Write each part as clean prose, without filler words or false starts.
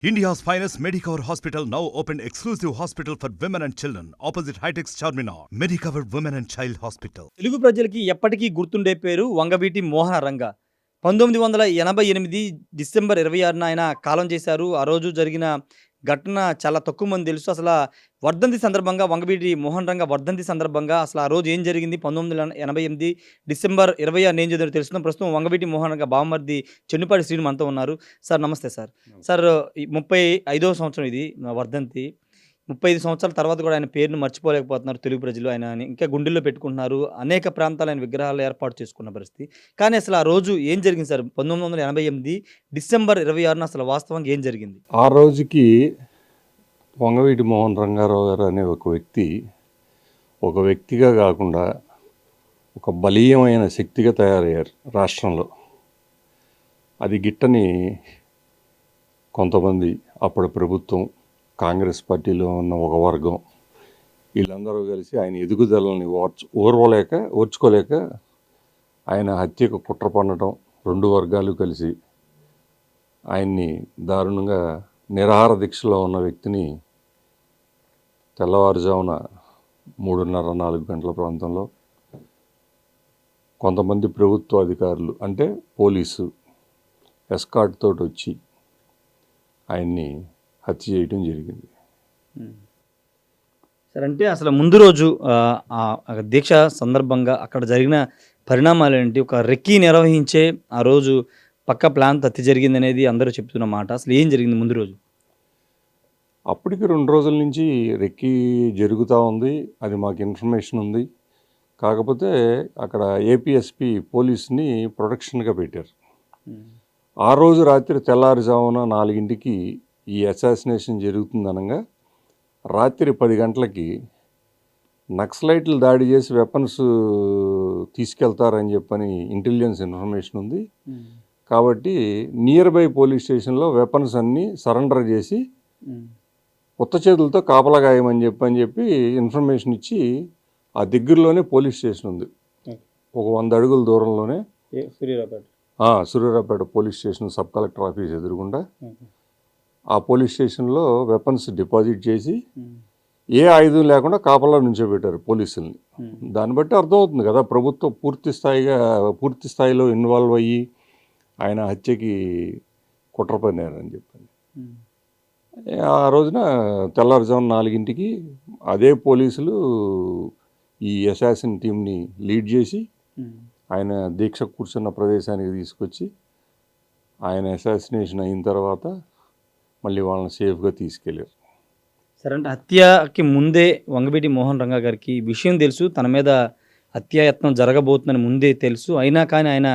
India's finest Medicover Hospital now opened exclusive hospital for women and children opposite High-Tech's Charminar. Medicover Women and Child Hospital. Telugu ప్రజలకి ఎప్పటికీ గుర్తుండే పేరు వంగవీటి మోహన రంగ. 1988 December 26న ఆయన కాలం చేశారు. ఆ రోజు జరిగిన ఘటన చాలా తక్కువ మంది తెలుసు. వర్ధంతి సందర్భంగా వంగవీటి మోహన్ రంగ వర్ధంతి సందర్భంగా అసలు ఆ రోజు ఏం జరిగింది? 1988 డిసెంబర్ 26 ఏం జరిగిందో తెలుసుకుందాం. ప్రస్తుతం వంగవీటి మోహన్ రంగ బావమరిది చెన్నుపాటి శ్రీను మనతో ఉన్నారు. సార్ నమస్తే సార్. సార్ ఈ 35వ సంవత్సరం ఇది వర్ధంతి. 35 సంవత్సరాల తర్వాత కూడా ఆయన పేరును మర్చిపోలేకపోతున్నారు తెలుగు ప్రజలు. ఆయనని ఇంకా గుండెల్లో పెట్టుకుంటున్నారు. అనేక ప్రాంతాలు ఆయన విగ్రహాలు ఏర్పాటు చేసుకున్న పరిస్థితి. కానీ అసలు ఆ రోజు ఏం జరిగింది సార్? 1988 డిసెంబర్ 26న అసలు వాస్తవంగా ఏం జరిగింది? ఆ రోజుకి వంగవీటి మోహన్ రంగారావు గారు అనే ఒక వ్యక్తిగా కాకుండా ఒక బలీయమైన శక్తిగా తయారయ్యారు రాష్ట్రంలో. అది గిట్టని కొంతమంది అప్పటి ప్రభుత్వం, కాంగ్రెస్ పార్టీలో ఉన్న ఒక వర్గం, వీళ్ళందరూ కలిసి ఆయన ఎదుగుదలని ఓర్చుకోలేక ఆయన హత్యకు కుట్ర పన్నడం, రెండు వర్గాలు కలిసి ఆయన్ని దారుణంగా నిరాహార దీక్షలో ఉన్న వ్యక్తిని తెల్లవారుజామున 3:30-4 గంటల ప్రాంతంలో కొంతమంది ప్రభుత్వ అధికారులు అంటే పోలీసు ఎస్కార్ట్ తోటి వచ్చి ఆయన్ని హత్య చేయడం జరిగింది. సార్ అంటే అసలు ముందు రోజు దీక్ష సందర్భంగా అక్కడ జరిగిన పరిణామాలు ఏంటి? ఒక రెక్కీ నిర్వహించే ఆ రోజు పక్క ప్లాన్ హత్య జరిగిందనేది అందరూ చెప్తున్న మాట. అసలు ఏం జరిగింది ముందు రోజు? అప్పటికి 2 రోజుల నుంచి రెక్కీ జరుగుతూ ఉంది. అది మాకు ఇన్ఫర్మేషన్ ఉంది. కాకపోతే అక్కడ ఏపీఎస్పీ పోలీస్ని ప్రొటెక్షన్గా పెట్టారు. ఆ రోజు రాత్రి తెల్లారుజామున 4ంటికి ఈ అసాసినేషన్ జరుగుతుందనగా రాత్రి 10 గంటలకి నక్సలైట్లు దాడి చేసి వెపన్స్ తీసుకెళ్తారని చెప్పని ఇంటెలిజెన్స్ ఇన్ఫర్మేషన్ ఉంది. కాబట్టి నియర్ బై పోలీస్ స్టేషన్లో వెపన్స్ అన్నీ సరెండర్ చేసి కొత్త చేతులతో కాపలా గాయమని చెప్పి ఇన్ఫర్మేషన్ ఇచ్చి ఆ దగ్గరలోనే పోలీస్ స్టేషన్ ఉంది. ఒక 100 అడుగుల దూరంలోనే Suryaraopeta police station sub collector office ఎదురుగుండా ఆ పోలీస్ స్టేషన్లో వెపన్స్ డిపాజిట్ చేసి ఏ ఆయుధం లేకుండా కాపలా నుంచోబెట్టారు పోలీసుల్ని. దాన్ని బట్టి అర్థమవుతుంది కదా ప్రభుత్వం పూర్తి స్థాయిలో ఇన్వాల్వ్ అయ్యి ఆయన హత్యకి కుట్ర పన్నారని చెప్పండి. ఆ రోజున తెల్లారుజామున 4ంటికి అదే పోలీసులు ఈ అసాసిన్ టీంని లీడ్ చేసి ఆయన దీక్ష కూర్చున్న ప్రదేశానికి తీసుకొచ్చి ఆయన అసాసినేషన్ అయిన తర్వాత మళ్ళీ వాళ్ళని సేఫ్గా తీసుకెళ్ళారు. సరే అంటే హత్యకి ముందే వంగవీటి మోహన్ రంగా గారికి విషయం తెలుసు, తన మీద హత్యాయత్నం జరగబోతుందని ముందే తెలుసు. అయినా కానీ ఆయన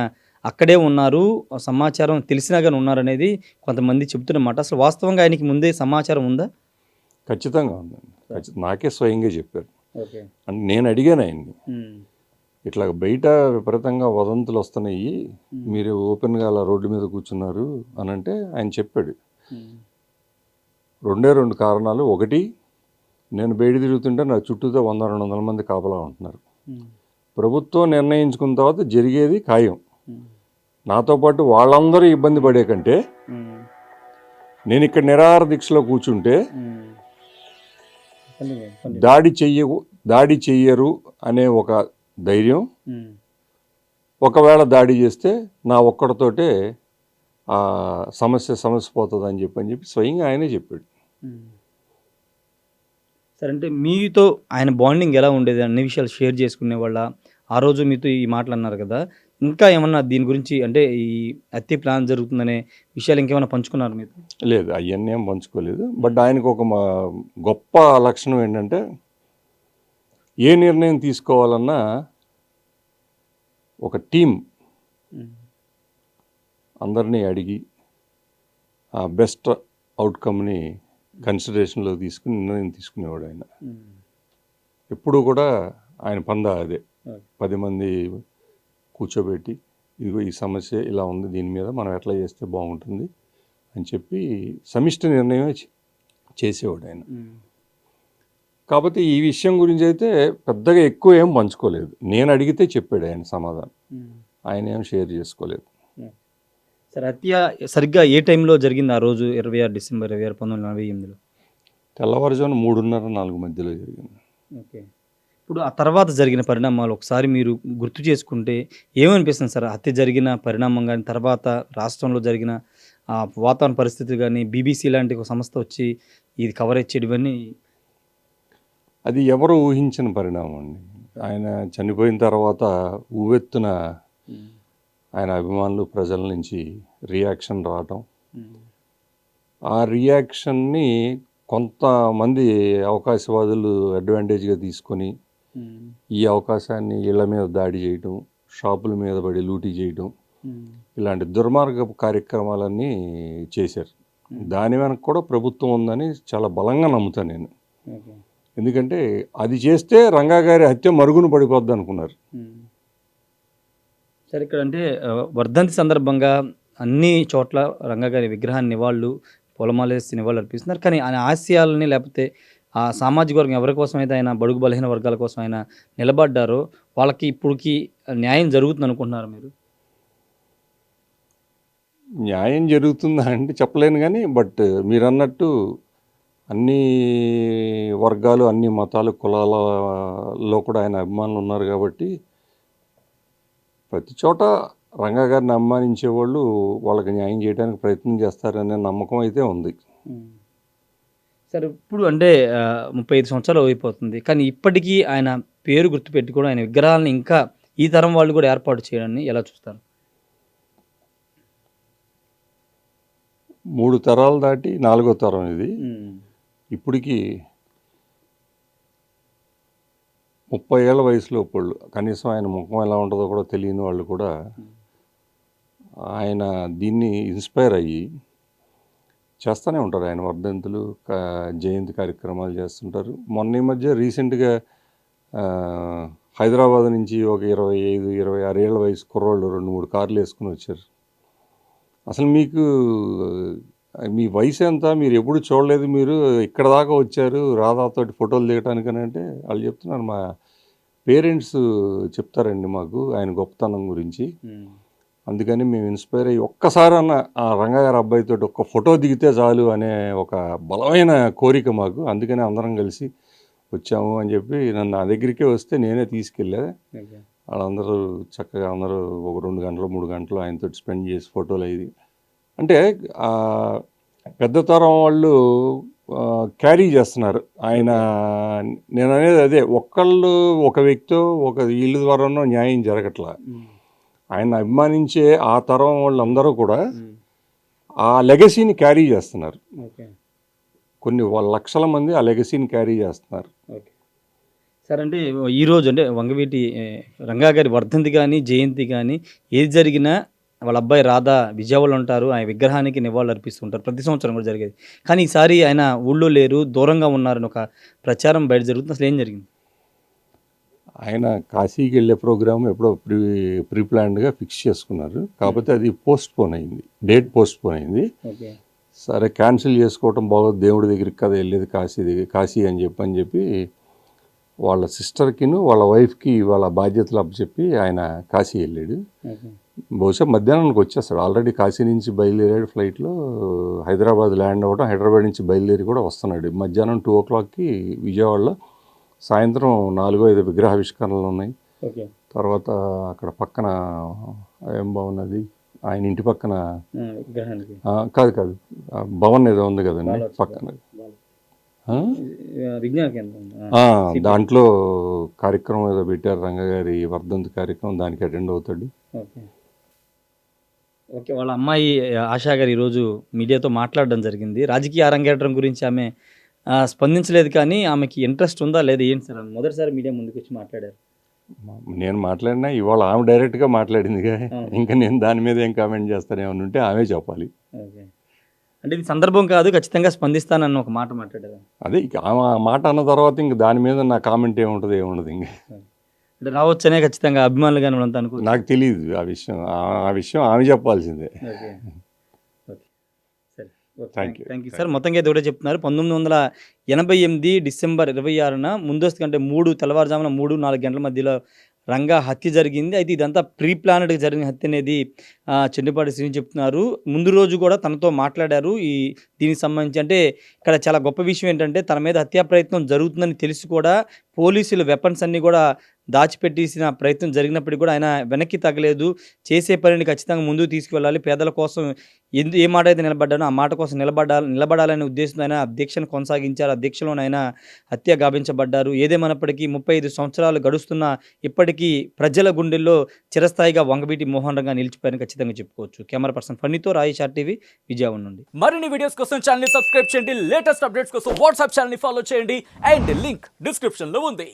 అక్కడే ఉన్నారు, సమాచారం తెలిసినా కానీ ఉన్నారనేది కొంతమంది చెప్తున్నమాట. అసలు వాస్తవంగా ఆయనకి ముందే సమాచారం ఉందా? ఖచ్చితంగా ఉందండి. నాకే స్వయంగా చెప్పారు. అంటే నేను అడిగాను ఆయన్ని, ఇట్లా బయట విపరీతంగా వదంతులు వస్తున్నాయి, మీరు ఓపెన్గా అలా రోడ్డు మీద కూర్చున్నారు అని అంటే ఆయన చెప్పాడు. 2 కారణాలు. ఒకటి, నేను బయట తిరుగుతుంటే నా చుట్టూతో 100-200 మంది కాపలా ఉంటున్నారు. ప్రభుత్వం నిర్ణయించుకున్న తర్వాత జరిగేది ఖాయం. నాతో పాటు వాళ్ళందరూ ఇబ్బంది పడే కంటే నేను ఇక్కడ నిరాహార దీక్షలో కూర్చుంటే దాడి చెయ్యరు అనే ఒక ధైర్యం, ఒకవేళ దాడి చేస్తే నా ఒక్కడితోటే ఆ సమస్య పోతుంది అని చెప్పి స్వయంగా ఆయనే చెప్పాడు. సరే అంటే మీతో ఆయన బాండింగ్ ఎలా ఉండేది? అన్ని విషయాలు షేర్ చేసుకునే వాళ్ళ? ఆ రోజు మీతో ఈ మాటలు అన్నారు కదా, ఇంకా ఏమన్నా దీని గురించి అంటే ఈ హత్య ప్లాన్ జరుగుతుందనే విషయాలు ఇంకేమైనా పంచుకున్నారు మీతో? లేదు, అవన్నీ ఏం పంచుకోలేదు. బట్ ఆయనకు ఒక గొప్ప లక్షణం ఏంటంటే ఏ నిర్ణయం తీసుకోవాలన్నా ఒక టీం అందరినీ అడిగి ఆ బెస్ట్ అవుట్కమ్ని కన్సిడరేషన్లో తీసుకుని నిర్ణయం తీసుకునేవాడు ఆయన. ఎప్పుడు కూడా ఆయన పందా అదే, 10 మంది కూర్చోబెట్టి ఇదిగో ఈ సమస్య ఇలా ఉంది, దీని మీద మనం ఎట్లా చేస్తే బాగుంటుంది అని చెప్పి సమిష్టి నిర్ణయమే చేసేవాడు ఆయన. కాకపోతే ఈ విషయం గురించి అయితే పెద్దగా ఎక్కువ ఏం పంచుకోలేదు. నేను అడిగితే చెప్పాడు ఆయన సమాధానం, ఆయన ఏం షేర్ చేసుకోలేదు. సార్ హత్య సరిగ్గా ఏ టైంలో జరిగింది ఆ రోజు 26 డిసెంబర్ 26 1948లో? తెల్లవారుజామున 3:30, 4 మధ్యలో జరిగింది. ఓకే. ఇప్పుడు ఆ తర్వాత జరిగిన పరిణామాలు ఒకసారి మీరు గుర్తు చేసుకుంటే ఏమనిపిస్తుంది సార్? హత్య జరిగిన పరిణామం గాని, తర్వాత రాష్ట్రంలో జరిగిన వాతావరణ పరిస్థితులు గాని, బీబీసీ లాంటి ఒక సంస్థ వచ్చి ఇది కవరేజ్ చేయడం ఇవన్నీ అది ఎవరు ఊహించిన పరిణామం అండి. ఆయన చనిపోయిన తర్వాత ఉవ్వెత్తున ఆయన అభిమానులు ప్రజల నుంచి రియాక్షన్ రావటం, ఆ రియాక్షన్ని కొంతమంది అవకాశవాదులు అడ్వాంటేజ్గా తీసుకొని ఈ అవకాశాన్ని ఇళ్ల మీద దాడి చేయటం, షాపుల మీద పడి లూటీ చేయటం, ఇలాంటి దుర్మార్గపు కార్యక్రమాలన్నీ చేశారు. దాని వెనక కూడా ప్రభుత్వం ఉందని చాలా బలంగా నమ్ముతాను నేను. ఎందుకంటే అది చేస్తే రంగా గారి హత్య మరుగున పడిపోద్ది అనుకున్నారు. సరే ఇక్కడ అంటే వర్ధంతి సందర్భంగా అన్ని చోట్ల రంగా గారి విగ్రహాన్ని నివాళులు పూలమాలేసి నివాళులు అర్పిస్తున్నారు. కానీ ఆయన ఆశయాలని లేకపోతే ఆ సామాజిక వర్గం ఎవరి కోసం అయితే ఆయన బడుగు బలహీన వర్గాల కోసం ఆయన నిలబడ్డారో వాళ్ళకి ఇప్పుడుకి న్యాయం జరుగుతుంది అనుకుంటున్నారు మీరు? న్యాయం జరుగుతుందా అంటే చెప్పలేను కానీ, బట్ మీరు అన్నట్టు అన్ని వర్గాలు, అన్ని మతాలు, కులాలలో కూడా ఆయన అభిమానులు ఉన్నారు కాబట్టి ప్రతి చోట రంగా గారిని అభిమానించే వాళ్ళు వాళ్ళకి న్యాయం చేయడానికి ప్రయత్నం చేస్తారనే నమ్మకం అయితే ఉంది. సరే ఇప్పుడు అంటే 35 సంవత్సరాలు అయిపోతుంది. కానీ ఇప్పటికీ ఆయన పేరు గుర్తుపెట్టుకోవడం, ఆయన విగ్రహాలను ఇంకా ఈ తరం వాళ్ళు కూడా ఏర్పాటు చేయడాన్ని ఎలా చూస్తారు? 3 తరాలు దాటి 4వ తరం ఇది. ఇప్పటికి 30 ఏళ్ళ వయసులో వాళ్ళు కనీసం ఆయన ముఖం ఎలా ఉంటుందో కూడా తెలియని వాళ్ళు కూడా ఆయన దీన్ని ఇన్స్పైర్ అయ్యి చేస్తూనే ఉంటారు. ఆయన వర్ధంతులు, జయంతి కార్యక్రమాలు చేస్తుంటారు. మొన్న ఈ మధ్య రీసెంట్గా హైదరాబాద్ నుంచి ఒక 25, 26 ఏళ్ళ వయసు కుర్రోళ్ళు 2-3 కార్లు వేసుకుని వచ్చారు. అసలు మీకు మీ వయసు ఎంత, మీరు ఎప్పుడు చూడలేదు, మీరు ఇక్కడ దాకా వచ్చారు రాధాతోటి ఫోటోలు దిగటానికని అంటే వాళ్ళు చెప్తున్నారు, మా పేరెంట్స్ చెప్తారండి మాకు ఆయన గొప్పతనం గురించి, అందుకని మేము ఇన్స్పైర్ అయ్యి ఒక్కసారన్న ఆ రంగా గారి అబ్బాయితో ఒక్క ఫోటో దిగితే చాలు అనే ఒక బలమైన కోరిక మాకు, అందుకని అందరం కలిసి వచ్చాము అని చెప్పి నన్ను నా దగ్గరికే వస్తే నేనే తీసుకెళ్ళా. వాళ్ళందరూ చక్కగా అందరూ ఒక 2 గంటలు 3 గంటలు ఆయనతో స్పెండ్ చేసి ఫోటోలు అయ్యి, అంటే పెద్ద తరం వాళ్ళు క్యారీ చేస్తున్నారు ఆయన. నేను అనేది అదే, ఒకళ్ళు ఒక వ్యక్తి ఒక వీళ్ళ ద్వారానో న్యాయం జరగట్లా. ఆయన అభిమానించే ఆ తరం వాళ్ళందరూ కూడా ఆ లెగసీని క్యారీ చేస్తున్నారు. కొన్ని లక్షల మంది ఆ లెగసీని క్యారీ చేస్తున్నారు. సార్ అంటే ఈరోజు అంటే వంగవీటి రంగా గారి వర్ధంతి కానీ జయంతి కానీ ఏది జరిగినా వాళ్ళ అబ్బాయి రాధా విజయవాడలో ఉంటారు, ఆయన విగ్రహానికి నివాళులు అర్పిస్తుంటారు, ప్రతి సంవత్సరం కూడా జరిగేది. కానీ ఈసారి ఆయన ఊళ్ళో లేరు, దూరంగా ఉన్నారని ఒక ప్రచారం బయట జరుగుతుంది. అసలు ఏం జరిగింది? ఆయన కాశీకి వెళ్ళే ప్రోగ్రామ్ ఎప్పుడో ప్రీ ప్లాన్డ్గా ఫిక్స్ చేసుకున్నారు, కాకపోతే అది పోస్ట్ పోన్ అయింది, డేట్ పోస్ట్ పోన్ అయింది. సరే క్యాన్సిల్ చేసుకోవటం బాగోదు, దేవుడి దగ్గరికి కదా వెళ్ళేది కాశీ అని చెప్పి వాళ్ళ సిస్టర్కిను వాళ్ళ వైఫ్కి వాళ్ళ బాధ్యతలు అప్పచెప్పి ఆయన కాశీ వెళ్ళాడు. బహుశా మధ్యాహ్నానికి వచ్చేస్తాడు. ఆల్రెడీ కాశీ నుంచి బయలుదేరాడు ఫ్లైట్లో, హైదరాబాద్ ల్యాండ్ అవ్వడం, హైదరాబాద్ నుంచి బయలుదేరి కూడా వస్తున్నాడు. మధ్యాహ్నం 2 o'clockకి విజయవాడలో, సాయంత్రం 4-5 విగ్రహావిష్కరణలు ఉన్నాయి. తర్వాత అక్కడ పక్కన ఏం బాగున్నది, ఆయన ఇంటి పక్కన కాదు భవన్ ఏదో ఉంది కదండి పక్కన, దాంట్లో కార్యక్రమం ఏదో పెట్టారు, రంగగారి వర్ధంతి కార్యక్రమం, దానికి అటెండ్ అవుతాడు. ఓకే. వాళ్ళ అమ్మాయి ఆశా గారు ఈరోజు మీడియాతో మాట్లాడడం జరిగింది. రాజకీయ అరంగేట్రం గురించి ఆమె స్పందించలేదు, కానీ ఆమెకి ఇంట్రెస్ట్ ఉందా లేదా ఏంటి సార్? మొదటిసారి మీడియా ముందుకు వచ్చి మాట్లాడారు. నేను మాట్లాడినా ఇవాళ ఆమె డైరెక్ట్గా మాట్లాడిందిగా, ఇంకా నేను దాని మీద ఏం కామెంట్ చేస్తానేమని ఉంటే ఆమె చెప్పాలి. అంటే ఇది సందర్భం కాదు, ఖచ్చితంగా స్పందిస్తానన్న ఒక మాట మాట్లాడారు. అదే ఆమె మాట అన్న తర్వాత ఇంక దాని మీద నా కామెంట్ ఏముంటుంది ఇంకా. అంటే రావచ్చనే ఖచ్చితంగా అభిమానులు కానీ అంతా అనుకో, నాకు తెలియదు ఆ విషయం ఆమె చెప్పాల్సిందే. Thank you sir. మొత్తంగా అయితే ఒకటే చెప్తున్నారు, 1988 డిసెంబర్ 26న ముందస్తు కంటే 3 తెల్లవారుజామున 3-4 గంటల మధ్యలో రంగా హత్య జరిగింది. అయితే ఇదంతా ప్రీ ప్లానెడ్‌గా జరిగిన హత్య అనేది చెండుపాటి శ్రీను చెప్తున్నారు. ముందు రోజు కూడా తనతో మాట్లాడారు. దీనికి సంబంధించి అంటే ఇక్కడ చాలా గొప్ప విషయం ఏంటంటే తన మీద హత్యా ప్రయత్నం జరుగుతుందని తెలిసి కూడా పోలీసులు వెపన్స్ అన్నీ కూడా దాచిపెట్టేసిన ప్రయత్నం జరిగినప్పటికి కూడా ఆయన వెనక్కి తగ్గలేదు. చేసే పనిని ఖచ్చితంగా ముందుకు తీసుకువెళ్ళాలి. పేదల కోసం ఏ మాట అయితే నిలబడ్డానో ఆ మాట కోసం నిలబడాలనే ఉద్దేశంతో ఆయన దీక్షను కొనసాగించారు. ఆ దీక్షలోనే ఆయన హత్య గావించబడ్డారు. ఏదేమైనప్పటికీ 35 సంవత్సరాలు గడుస్తున్నా ఇప్పటికీ ప్రజల గుండెల్లో చిరస్థాయిగా వంగవీటి మోహన్ రంగా నిలిచిపోయారని ఖచ్చితంగా చెప్పుకోవచ్చు. Camera person ఫన్నీతో Rayesh TV Vijayawada నుండి. మరిన్ని వీడియోస్ కోసం ఛానల్ ని సబ్స్క్రైబ్ చేయండి. లేటెస్ట్ అప్డేట్స్ కోసం వాట్సాప్ ఛానల్ ని ఫాలో చేయండి. అండ్ లింక్ డిస్క్రిప్షన్ లో ఉంది.